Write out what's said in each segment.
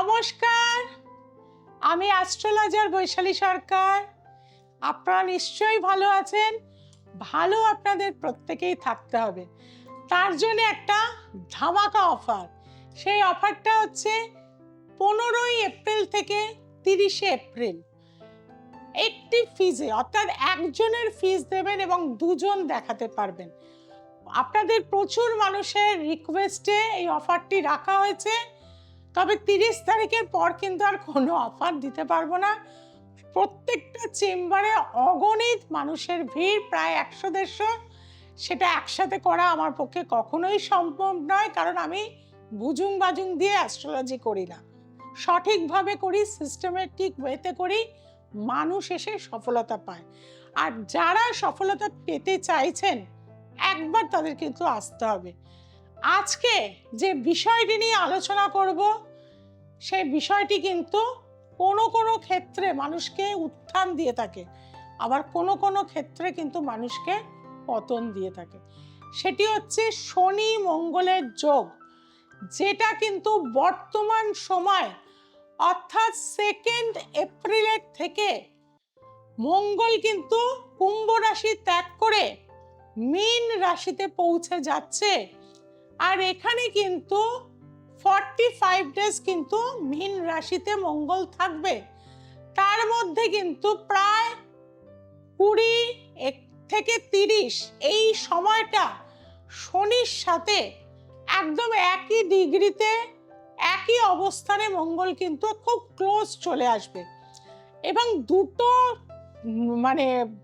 নমস্কার, আমি অ্যাস্ট্রোলজার বৈশালী সরকার। আপনারা নিশ্চয়ই ভালো আছেন। ভালো আপনাদের প্রত্যেকেই থাকতে হবে, তার জন্য একটা ধামাকা অফার। সেই অফারটা হচ্ছে 15ই এপ্রিল থেকে 30শে এপ্রিল। একটি ফিজে, অর্থাৎ একজনের ফিজ দেবেন এবং দুজন দেখাতে পারবেন। আপনাদের প্রচুর মানুষের রিকোয়েস্টে এই অফারটি রাখা হয়েছে। তবে 30 তারিখের পর কিন্তু আর কোনো অফার দিতে পারবো না। প্রত্যেকটা চেম্বারে অগণিত মানুষের ভিড়, প্রায় 100-150। সেটা একসাথে করা আমার পক্ষে কখনোই সম্ভব নয়, কারণ আমি বুজুং বাজুং দিয়ে অ্যাস্ট্রোলজি করি না। সঠিকভাবে করি, সিস্টেমেটিক ওয়েতে করি, মানুষ এসে সফলতা পায়। আর যারা সফলতা পেতে চাইছেন একবার তাদের কিন্তু আসতে হবে। আজকে যে বিষয়টি নিয়ে আলোচনা করব, সেই বিষয়টি কিন্তু কোনো কোনো ক্ষেত্রে মানুষকে উত্থান দিয়ে থাকে, আবার কোনো কোনো ক্ষেত্রে কিন্তু মানুষকে পতন দিয়ে থাকে। সেটি হচ্ছে শনি মঙ্গলের যোগ, যেটা কিন্তু বর্তমান সময় অর্থাৎ 2 এপ্রিলের থেকে মঙ্গল কিন্তু কুম্ভ রাশি ত্যাগ করে মীন রাশিতে পৌঁছে যাচ্ছে। আর এখানে কিন্তু 45 ডেজ কিন্তু মীন রাশিতে মঙ্গল থাকবে। তার মধ্যে কিন্তু প্রায় 20 থেকে 30 এই সময়টা শনির সাথে একদম একই ডিগ্রিতে, একই অবস্থানে মঙ্গল কিন্তু খুব ক্লোজ চলে আসবে। এবং দুটো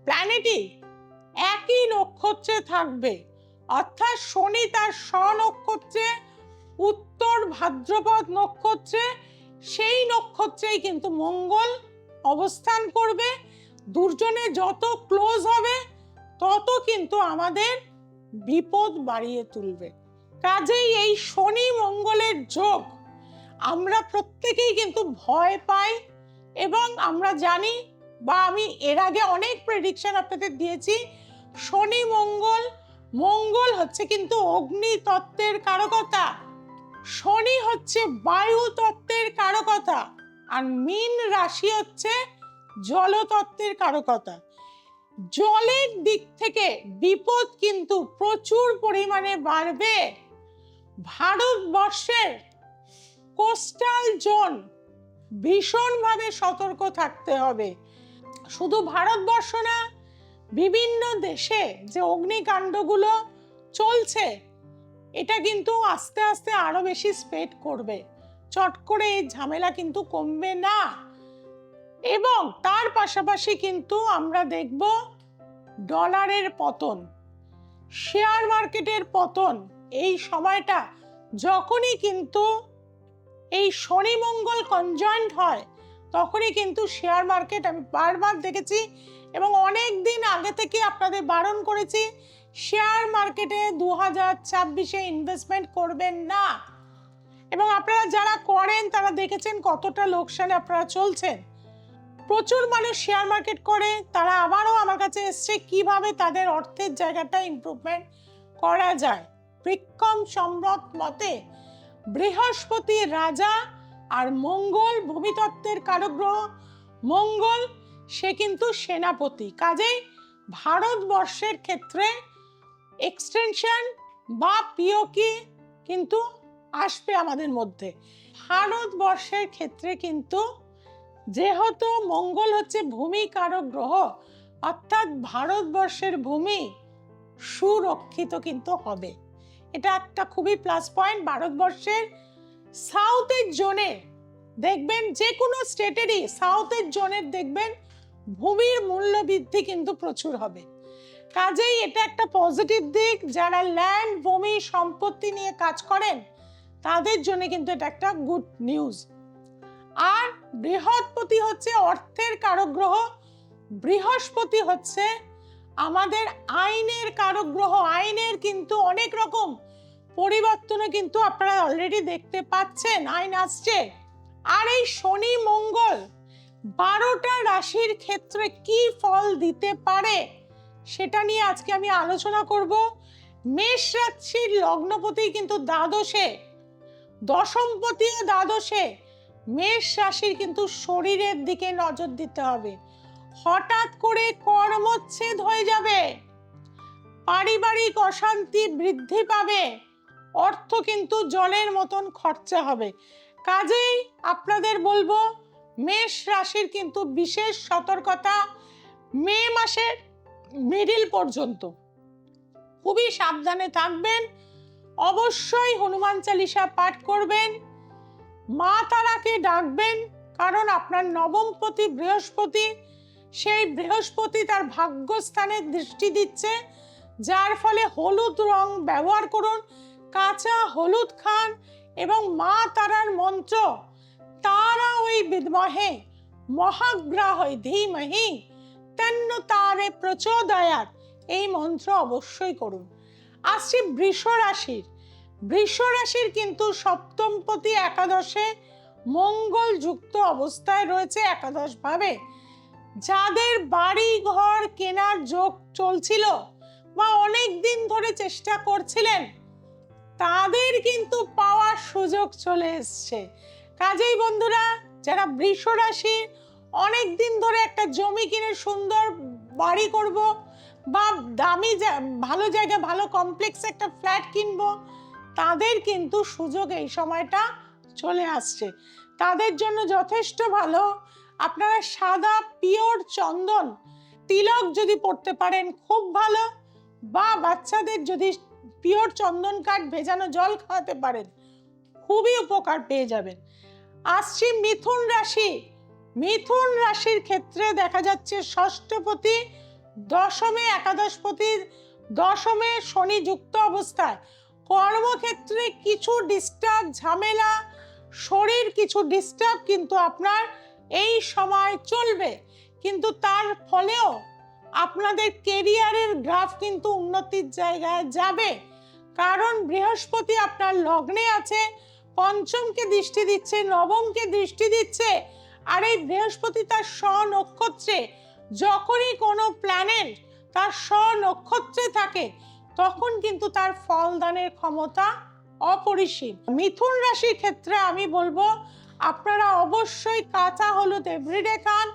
প্ল্যানেটই একই নক্ষত্রে থাকবে, অর্থাৎ শনি তার স্বনক্ষত্রে উত্তর ভাদ্রপদ নক্ষত্রে, সেই নক্ষত্রেই কিন্তু মঙ্গল অবস্থান করবে। দুজনে যত ক্লোজ হবে তত কিন্তু আমাদের বিপদ বাড়িয়ে তুলবে। কাজেই এই শনি মঙ্গলের যোগ আমরা প্রত্যেকেই কিন্তু ভয় পাই, এবং আমরা জানি, বা আমি এর আগে অনেক প্রেডিকশন আপনাদের দিয়েছি, শনি মঙ্গল হচ্ছে কিন্তু অগ্নি তত্ত্বের কারকতা, শনি হচ্ছে বায়ু তত্ত্বের কারকতা, আর মীন রাশি হচ্ছে জলতত্ত্বের কারকতা। জলের দিক থেকে বিপদ কিন্তু প্রচুর পরিমাণে বাড়বে। ভারতবর্ষের কোস্টাল জোন ভীষণভাবে সতর্ক থাকতে হবে। শুধু ভারতবর্ষ না, বিভিন্ন দেশে যে অগ্নিকাণ্ডগুলো চলছে, এটা কিন্তু আস্তে আস্তে আরো বেশি স্প্রেড করবে। চট করে এই ঝামেলা কিন্তু কমবে না। এবং তার পাশাপাশি কিন্তু আমরা দেখব ডলারের পতন, শেয়ার মার্কেটের পতন। এই সময়টা যখনই কিন্তু এই শনি মঙ্গল কনজয়েন্ট হয়, তখনই কিন্তু শেয়ার মার্কেট, আমি বারবার দেখেছি এবং অনেক দিন আগে থেকে আপনাদের বারণ করেছি, শেয়ার মার্কেটে 2026-এ ইনভেস্টমেন্ট করবেন না। এবং আপনারা যারা করেন তারা দেখেছেন কতটা লোকসানে আপনারা চলছেন। প্রচুর মানুষ শেয়ার মার্কেট করে, তারা আবারও আমার কাছে এসছে কিভাবে তাদের অর্থের জায়গাটা ইমপ্রুভমেন্ট করা যায়। বিক্রম সম্রাট মতে বৃহস্পতি রাজা আর মঙ্গল ভূমিতত্ত্বের কারক গ্রহ। মঙ্গল সে কিন্তু সেনাপতি। কাজেই ভারতবর্ষের ক্ষেত্রে এক্সটেনশন বা পিওকি কিন্তু আসবে আমাদের মধ্যে। ভারতবর্ষের ক্ষেত্রে কিন্তু যেহেতু মঙ্গল হচ্ছে ভূমি কারক গ্রহ, অর্থাৎ ভারতবর্ষের ভূমি সুরক্ষিত কিন্তু হবে। এটা একটা খুবই প্লাস পয়েন্ট। ভারতবর্ষের সাউথের জোনে দেখবেন, যে কোনো স্টেটেরই সাউথের জোনের দেখবেন ভূমির মূল্য বৃদ্ধি কিন্তু প্রচুর হবে। কাজেই এটা একটা পজিটিভ দিক। যারা ল্যান্ড, ভূমি, সম্পত্তি নিয়ে কাজ করেন তাদের জন্য কিন্তু এটা একটা গুড নিউজ। আর বৃহস্পতি হচ্ছে অর্থের কারক গ্রহ। বৃহস্পতি হচ্ছে আমাদের আইনের কারক গ্রহ। আইনের কিন্তু অনেক রকম পরিবর্তনও কিন্তু আপনারা অলরেডি দেখতে পাচ্ছেন, আইন আসছে। আর এই শনি মঙ্গল 12টা রাশির ক্ষেত্রে কি ফল দিতে পারে সেটা নিয়ে আজকে আমি আলোচনা করব। মেষ রাশির লগ্নপতি কিন্তু দ্বাদশে, দশমপতিও দ্বাদশে, মেষ রাশির কিন্তু শরীরের দিকে নজর দিতে হবে। হঠাৎ করে কর্মচ্ছেদ হয়ে যাবে, পারিবারিক অশান্তি বৃদ্ধি পাবে, অর্থ কিন্তু জলের মতন খরচা হবে। কাজেই আপনাদের বলবো মেষ রাশির কিন্তু বিশেষ সতর্কতা মে মাসের মিডিল পর্যন্ত খুবই সাবধানে থাকবেন। অবশ্যই হনুমান চালিসা পাঠ করবেন, মা তারাকে ডাকবেন, কারণ আপনার নবমপতি বৃহস্পতি, সেই বৃহস্পতি তার ভাগ্যস্থানে দৃষ্টি দিচ্ছে, যার ফলে হলুদ রং ব্যবহার করুন, কাঁচা হলুদ খান এবং মা তারার মন্ত্র তারা ওই বিদ্মহে মহাগ্রহে ধীমহি তন্নো তারে প্রচোদয়াৎ, এই মন্ত্র অবশ্যই করুন। আসছি বৃষ রাশির। বৃষ রাশির কিন্তু সপ্তমপতি একাদশে মঙ্গল যুক্ত অবস্থায় রয়েছে একাদশ ভাবে। যাদের বাড়ি ঘর কেনার যোগ চলছিল বা অনেক দিন ধরে চেষ্টা করছিলেন, তাদের কিন্তু পাওয়ার সুযোগ চলে এসছে। কাজেই বন্ধুরা, যারা বৃষ রাশি অনেক দিন ধরে একটা জমি কিনে সুন্দর বাড়ি করব বা দামি ভালো জায়গা ভালো কমপ্লেক্সে একটা ফ্ল্যাট কিনবো, তাদের কিন্তু সুযোগ এই সময়টা চলে আসছে। তাদের জন্য যথেষ্ট ভালো। আপনারা সাদা পিওর চন্দন তিলক যদি পড়তে পারেন খুব ভালো, বা বাচ্চাদের যদি পিওর চন্দন কাঠ ভেজানো জল খাওয়াতে পারেন, খুবই উপকার পেয়ে যাবেন। আসছি মিথুন রাশি। মিথুন রাশির ক্ষেত্রে দেখা যাচ্ছে ষষ্ঠপতি দশমে একাদশপতি দশমে শনি যুক্ত অবস্থায় কর্মক্ষেত্রে কিছু ডিস্টার্ব, ঝামেলা, শরীর কিছু ডিস্টার্ব কিন্তু আপনার এই সময় চলবে, কিন্তু তার ফলেও আপনাদের কেরিয়ারের গ্রাফ কিন্তু উন্নতির জায়গায় যাবে। কারণ বৃহস্পতি আপনার লগ্নে আছে, পঞ্চমকে দৃষ্টি দিচ্ছে, নবমকে দৃষ্টি দিচ্ছে, আর এই বৃহস্পতি তার স্ব-নক্ষত্রে, যখনই কোনো প্ল্যানেট তার স্ব-নক্ষত্রে থাকে তখন কিন্তু তার ফলদানের ক্ষমতা অপরিসীম। মিথুন রাশির ক্ষেত্রে আমি বলবো আপনারা অবশ্যই কাঁচা হলুদ এভরিডে খান,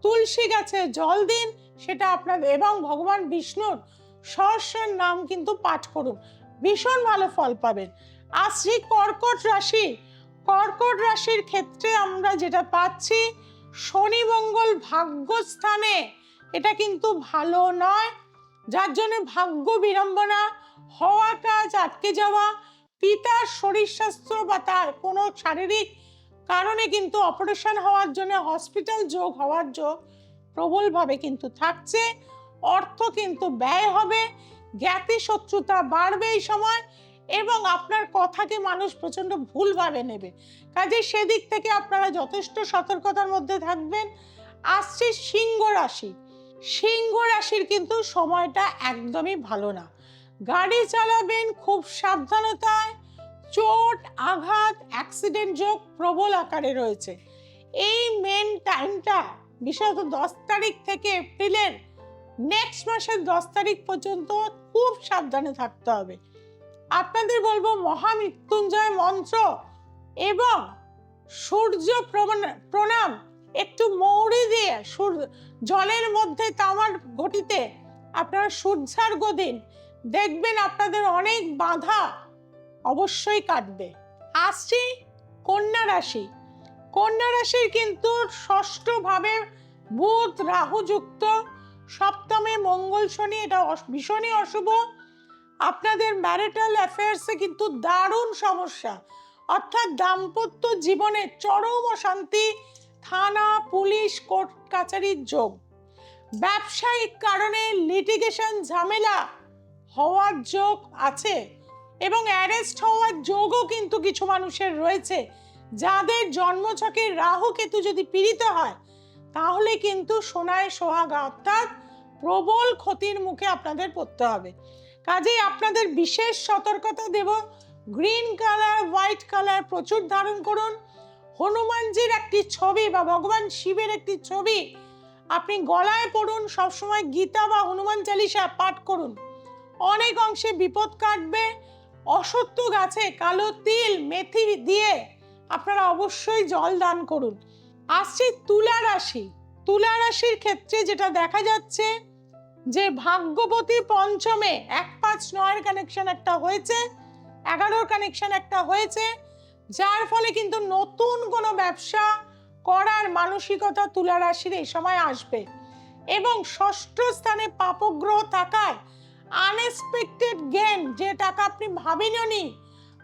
তুলসী গাছে জল দিন, সেটা আপনাদের, এবং ভগবান বিষ্ণুর সহস্রের নাম কিন্তু পাঠ করুন, ভীষণ ভালো ফল পাবেন। আসছি কর্কট রাশি। কর্কট রাশির ক্ষেত্রে আমরা যেটা পাচ্ছি, শনি মঙ্গল ভাগ্যস্থানে, এটা কিন্তু ভালো নয়, যার জন্য ভাগ্য বিড়ম্বনা হওয়া, কাজ আটকে যাওয়া, পিতার শরীর স্বাস্থ্য বা তার কোনো শারীরিক কারণে কিন্তু অপারেশন হওয়ার জন্য হসপিটাল যোগ হওয়ার যোগ প্রবলভাবে কিন্তু থাকছে। অর্থ কিন্তু ব্যয় হবে, জ্ঞাতি শত্রুতা বাড়বে এই সময়, এবং আপনার কথাকে মানুষ প্রচন্ড ভুলভাবে নেবে। কাজে সেদিক থেকে আপনারা যথেষ্ট সতর্কতার মধ্যে থাকবেন। আসছে সিংহ রাশি। সিংহ রাশির কিন্তু সময়টা একদমই ভালো না। গাড়ি চালাবেন খুব সাবধানতায়, চোট আঘাত অ্যাক্সিডেন্ট যোগ প্রবল আকারে রয়েছে। এই মেন টাইমটা বিশেষত 10 তারিখ থেকে এপ্রিলের নেক্সট মাসের 10 তারিখ পর্যন্ত খুব সাবধানে থাকতে হবে। আপনাদের বলবো মহামৃত্যুঞ্জয় মন্ত্র এবং সূর্য প্রণাম, একটু মৌরি দিয়ে জলের মধ্যে তামার ঘটিতে আপনারা সূর্যার্ঘ দিন, দেখবেন আপনাদের অনেক বাধা অবশ্যই কাটবে। আসছি কন্যা রাশি। কন্যা রাশির কিন্তু ষষ্ঠ ভাবে বুধ রাহু যুক্ত, সপ্তমে মঙ্গল শনি, এটা ভীষণই অশুভ। আপনাদের ম্যারিটাল অ্যাফেয়ার্সে কিন্তু দারুণ সমস্যা, অর্থাৎ দাম্পত্য জীবনে চরম অশান্তি, থানা পুলিশ কোর্ট কাছারির যোগ, ব্যবসায়িক কারণে লিটিগেশন ঝামেলা হওয়ার যোগ আছে, এবং অ্যারেস্ট হওয়ার যোগও কিন্তু কিছু মানুষের রয়েছে। যাদের জন্মছকে রাহু কেতু যদি পীড়িত হয়, তাহলে কিন্তু সোনায় সোহাগা, অর্থাৎ প্রবল ক্ষতির মুখে আপনাদের পড়তে হবে। কাজেই আপনাদের বিশেষ সতর্কতা দেব, গ্রিন কালার হোয়াইট কালার প্রচুর ধারণ করুন। হনুমানজির একটি ছবি বা ভগবান শিবের একটি ছবি আপনি গলায় পড়ুন, সবসময় গীতা বা হনুমান চালিসা পাঠ করুন, অনেক অংশে বিপদ কাটবে। অশ্বত্থ গাছে কালো তিল মেথি দিয়ে আপনারা অবশ্যই জল দান করুন। আসছে তুলা রাশি। তুলা রাশির ক্ষেত্রে যেটা দেখা যাচ্ছে যে ভাগ্যবতী পঞ্চমে 1-5-9 কানেকশন একটা হয়েছে, 11 কানেকশন একটা হয়েছে, যার ফলে কিন্তু নতুন কোনো ব্যবসা করার মানসিকতা তুলা রাশির এই সময় আসবে। এবং ষষ্ঠ স্থানে পাপগ্রহ থাকায় আনএক্সপেক্টেড গেইন, যে টাকা আপনি ভাবেননি,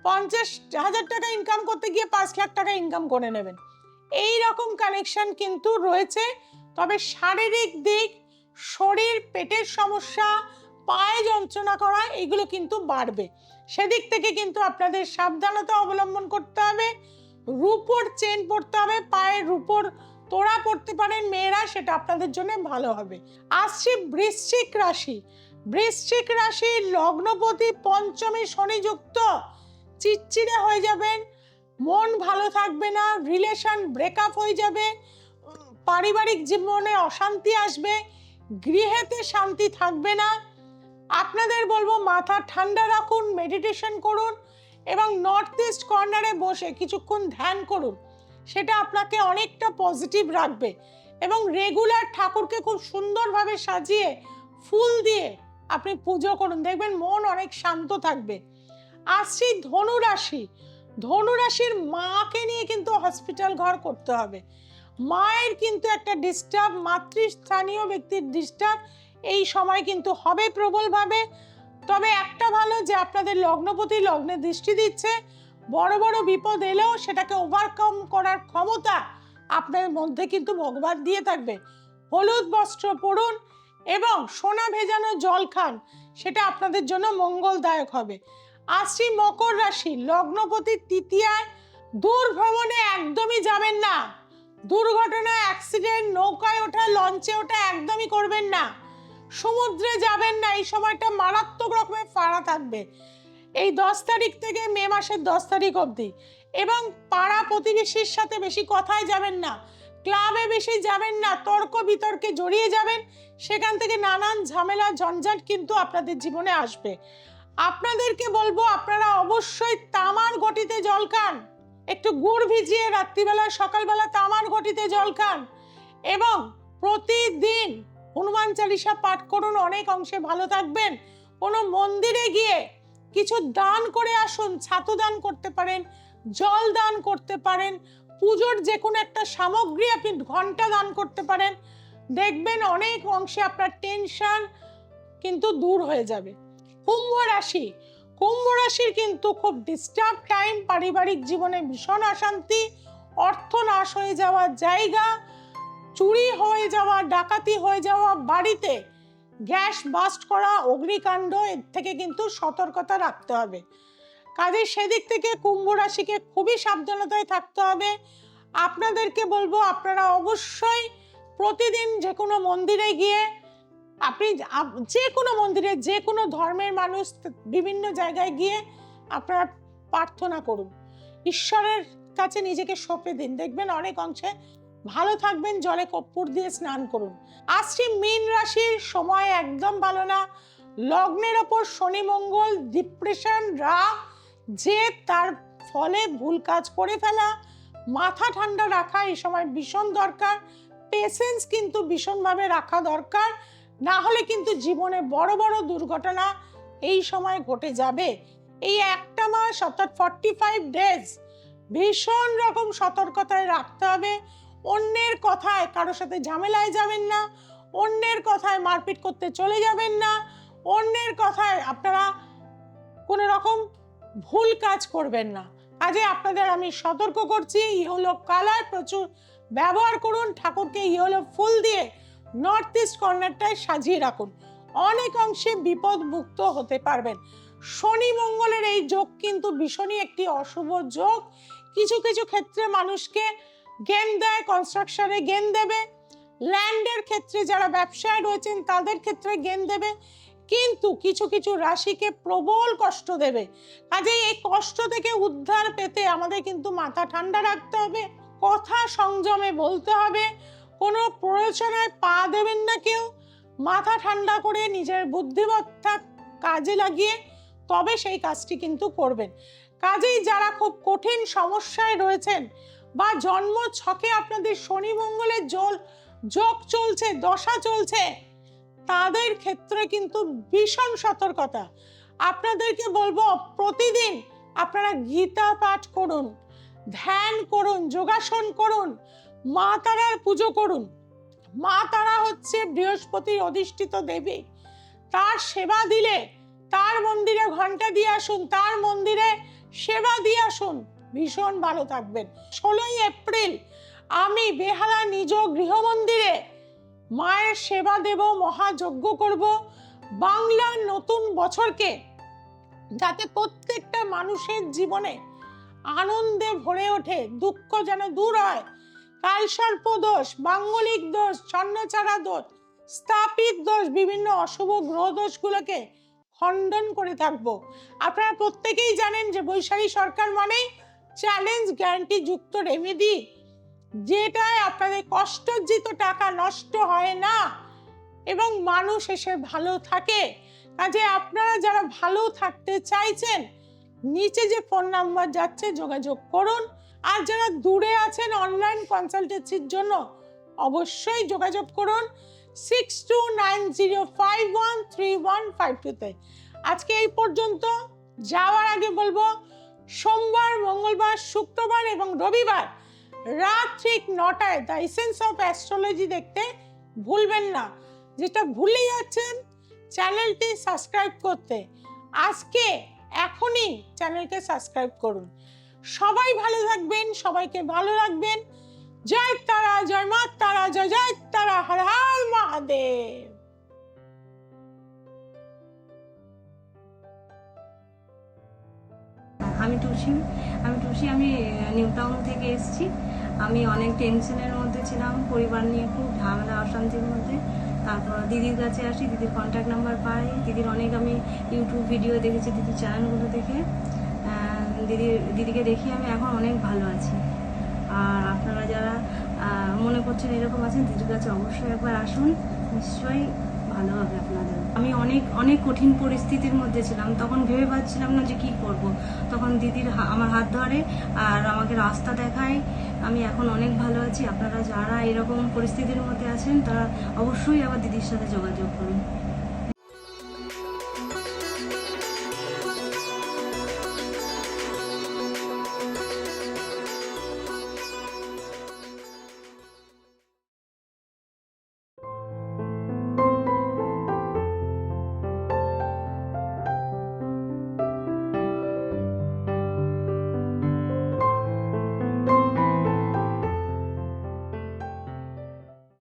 50,000 টাকা ইনকাম করতে গিয়ে 5 লাখ টাকা ইনকাম করে নেবেন, এই রকম কানেকশন কিন্তু রয়েছে। তবে শারীরিক দিক, শরীর, পেটের সমস্যা, পায়ে যন্ত্রণা করা, এগুলো কিন্তু বাড়বে। সেদিক থেকে কিন্তু আপনাদের সাবধানতা অবলম্বন করতে হবে। রূপোর চেন পরতে হবে, পায়ে রূপোর তোড়া পড়তে পারেন মেয়েরা, সেটা আপনাদের জন্য ভালো হবে। আসছি বৃশ্চিক রাশি। বৃশ্চিক রাশির লগ্নপতি পঞ্চমে শনিযুক্ত। চিড়চিড়ে হয়ে যাবেন, মন ভালো থাকবে না, রিলেশন ব্রেকআপ হয়ে যাবে, পারিবারিক জীবনে অশান্তি আসবে, গৃহেতে শান্তি থাকবে না। আপনাদের বলবো মাথা ঠান্ডা রাখুন, মেডিটেশন করুন এবং নর্থ ইস্ট কর্নারে বসে কিছুক্ষণ ধ্যান করুন, সেটা আপনাকে অনেকটা পজিটিভ রাখবে। এবং রেগুলার ঠাকুরকে খুব সুন্দরভাবে সাজিয়ে ফুল দিয়ে আপনি পুজো করুন, দেখবেন মন অনেক শান্ত থাকবে। আসছি ধনু রাশি। ধনু রাশির মাকে নিয়ে কিন্তু হসপিটাল ঘর করতে হবে। মায়ের কিন্তু একটা ডিস্টার্ব, মাতৃস্থানীয় ব্যক্তির ডিস্টার্ব এই সময় কিন্তু হবে প্রবলভাবে। তবে একটা ভালো যে আপনাদের লগ্নপতি লগ্নে দৃষ্টি দিচ্ছে, বড় বড় বিপদ এলেও সেটাকে ওভারকাম করার ক্ষমতা আপনার মধ্যে কিন্তু ভগবান দিয়ে থাকবে। হলুদ বস্ত্র পরুন এবং সোনা ভেজানো জল খান, সেটা আপনাদের জন্য মঙ্গলদায়ক হবে। আসছি মকর রাশি। লগ্নপতি তৃতীয়ায়। দূর ভ্রমণে একদমই যাবেন না। দুর্ঘটনা, অ্যাক্সিডেন্ট, নৌকায় ওঠা, লঞ্চে ওঠা একদমই করবেন না। সমুদ্রে যাবেন না, এই সময়টা মারাত্মক রকমের ফাড়া থাকবে এই 10 তারিখ থেকে মে মাসের 10 তারিখ অবধি। এবং পাড়া প্রতিবেশীর সাথে বেশি কথায় যাবেন না, ক্লাবে বেশি যাবেন না, তর্ক বিতর্কে জড়িয়ে যাবেন, সেখান থেকে নানান ঝামেলা ঝঞ্ঝাট কিন্তু আপনাদের জীবনে আসবে। আপনাদেরকে বলবো আপনারা অবশ্যই তামার ঘটিতে জল খান, একটু গুড় ভিজিয়ে রাত্রিবেলা সকালবেলা তামার ঘটিতে জল খান এবং প্রতিদিন হনুমান চালিসা পাঠ করুন, অনেক অংশে ভালো থাকবেন। কোনো মন্দিরে গিয়ে কিছু দান করে আসুন, ছাতু দান করতে পারেন, জল দান করতে পারেন, পুজোর যে কোনো একটা সামগ্রী, আপনি ঘন্টা দান করতে পারেন, দেখবেন অনেক অংশে আপনার টেনশন কিন্তু দূর হয়ে যাবে। কুম্ভ রাশি। কুম্ভ রাশির কিন্তু খুব ডিস্টার্ব টাইম, পারিবারিক জীবনে ভীষণ অশান্তি, অর্থ নাশ হয়ে যাওয়ার জায়গা, চুরি হয়ে যাওয়া, ডাকাতি হয়ে যাওয়া, বাড়িতে গ্যাস বাস্ট করা, অগ্নিকাণ্ড, এর থেকে কিন্তু সতর্কতা রাখতে হবে। কাজে সেদিক থেকে কুম্ভ রাশিকে খুবই সাবধানতায় থাকতে হবে। আপনাদেরকে বলবো আপনারা অবশ্যই প্রতিদিন যে কোনো মন্দিরে গিয়ে, আপনি যে কোনো মন্দিরে, যে কোনো ধর্মের মানুষ, বিভিন্ন জায়গায় গিয়ে আপনারা প্রার্থনা করুন, ঈশ্বরের কাছে নিজেকে সঁপে দিন, দেখবেন অনেক অংশে ভালো থাকবেন। জলে কর্পূর দিয়ে স্নান করুন। আসছি মীন রাশির। সময় একদম ভালো না। লগ্নের ওপর শনি মঙ্গল, ডিপ্রেশন, রাগ, যে তার ফলে ভুল কাজ করে ফেলা, মাথা ঠান্ডা রাখা এই সময় ভীষণ দরকার। পেশেন্স কিন্তু ভীষণভাবে রাখা দরকার, না হলে কিন্তু জীবনে বড় বড় দুর্ঘটনা এই সময় ঘটে যাবে। এই একটা মাস অর্থাৎ 45 ডেজ ভীষণ রকম সতর্কতায় রাখতে হবে। অন্যের কথায় কারোর সাথে ঝামেলায় যাবেন না, অন্যের কথায় মারপিট করতে চলে যাবেন না, অন্যের কথায় আপনারা কোনো রকম ভুল কাজ করবেন না। কাজে আপনাদের আমি সতর্ক করছি, ইয়েলো কালার প্রচুর ব্যবহার করুন, ঠাকুরকে ইয়েলো ফুল দিয়ে নর্থ ইস্ট কর্নারটায় সাজিয়ে রাখুন, অনেক অংশে বিপদ মুক্ত হতে পারবেন। শনি মঙ্গলের এই যোগ কিন্তু ভীষণই একটি অশুভ যোগ। কিছু কিছু ক্ষেত্রে মানুষকে গেন দেয়, কনস্ট্রাকশনে গেন দেবে, ল্যান্ডের ক্ষেত্রে যারা ব্যবসায় রয়েছেন তাদের ক্ষেত্রে গেন দেবে, কিন্তু কিছু কিছু রাশিকে প্রবল কষ্ট দেবে। কাজেই এই কষ্ট থেকে উদ্ধার পেতে আমাদের কিন্তু মাথা ঠান্ডা রাখতে হবে, কথা সংযমে বলতে হবে, কোনো প্ররোচনায় পা দেবেন না কেউ, মাথা ঠান্ডা করে নিজের বুদ্ধিমত্তা কাজে লাগিয়ে তবে সেই কাজটি কিন্তু করবেন। কাজেই যারা খুব কঠিন সমস্যায় রয়েছেন বা জন্ম ছকে আপনাদের শনি মঙ্গলের যোগ চলছে, দশা চলছে, তাদের ক্ষেত্রে কিন্তু ভীষণ সতর্কতা। আপনাদেরকে বলবো প্রতিদিন আপনারা গীতা পাঠ করুন, ধ্যান করুন, যোগাসন করুন, মা তারার পুজো করুন। মা তারা হচ্ছে বৃহস্পতির অধিষ্ঠিত দেবী। তার সেবা দিলে, তার মন্দিরে ঘন্টা দিয়ে আসুন, তার মন্দিরে সেবা দিয়ে আসুন, ভীষণ ভালো থাকবেন। 16ই এপ্রিল আমি বেহালা নিজ গৃহ মন্দিরে মায়ের সেবা দেব, মহাযজ্ঞ করব, বাংলার নতুন বছরকে যাতে প্রত্যেকটা মানুষের জীবনে আনন্দে ভরে ওঠে, দুঃখ যেন দূর হয়। কালসর্প দোষ, মাঙ্গলিক দোষ, ছন্নছাড়া দোষ, স্থাপিত দোষ, বিভিন্ন অশুভ গ্রহ দোষগুলোকে খণ্ডন করে থাকবো। আপনারা প্রত্যেকেই জানেন যে বৈশালী সরকার মানেই চ্যালেঞ্জ গ্যারান্টি যুক্ত রেমেডি, যেটায় আপনাদের কষ্টার্জিত টাকা নষ্ট হয় না এবং মানুষ এসে ভালো থাকে। কাজে আপনারা যারা ভালো থাকতে চাইছেন, নিচে যে ফোন নাম্বার যাচ্ছে যোগাযোগ করুন। আর যারা দূরে আছেন অনলাইন কনসালটেন্সির জন্য অবশ্যই যোগাযোগ করুন 6290513152-তে। আজকে এই পর্যন্ত। যাওয়ার আগে বলবো, সোমবার, মঙ্গলবার, শুক্রবার এবং রবিবার রাত ঠিক 9টায় দ্য এসেন্স অফ অ্যাস্ট্রোলজি দেখতে ভুলবেন না। যেটা ভুলে যাচ্ছেন চ্যানেলটি সাবস্ক্রাইব করতে, আজকে এখনই চ্যানেলকে সাবস্ক্রাইব করুন। সবাই ভালো থাকবেন, সবাইকে ভালো রাখবেন। জয় তারা, জয় মা তারা, জয় জয় তারা, হর হর মহাদেব। আমি টুসি আমি নিউ টাউন থেকে এসেছি। আমি অনেক টেনশনের মধ্যে ছিলাম, পরিবার নিয়ে খুব ঝামেলা অশান্তির মধ্যে। তারপর দিদির কাছে আসি, দিদির কন্ট্যাক্ট নাম্বার পাই, দিদির অনেক আমি ইউটিউব ভিডিও দেখেছি, দিদির চ্যানেলগুলো দেখে দিদিকে দেখি আমি এখন অনেক ভালো আছি। আর আপনারা যারা মনে করছেন এরকম আছেন, দিদির কাছে অবশ্যই একবার আসুন, নিশ্চয়ই ভালো হবে আপনাদের। আমি অনেক কঠিন পরিস্থিতির মধ্যে ছিলাম, তখন ভেবে পাচ্ছিলাম না যে কি করব। তখন দিদির আমার হাত ধরে আর আমাকে রাস্তা দেখায়, আমি এখন অনেক ভালো আছি। আপনারা যারা এরকম পরিস্থিতির মধ্যে আছেন তারা অবশ্যই আবার দিদির সাথে যোগাযোগ করুন।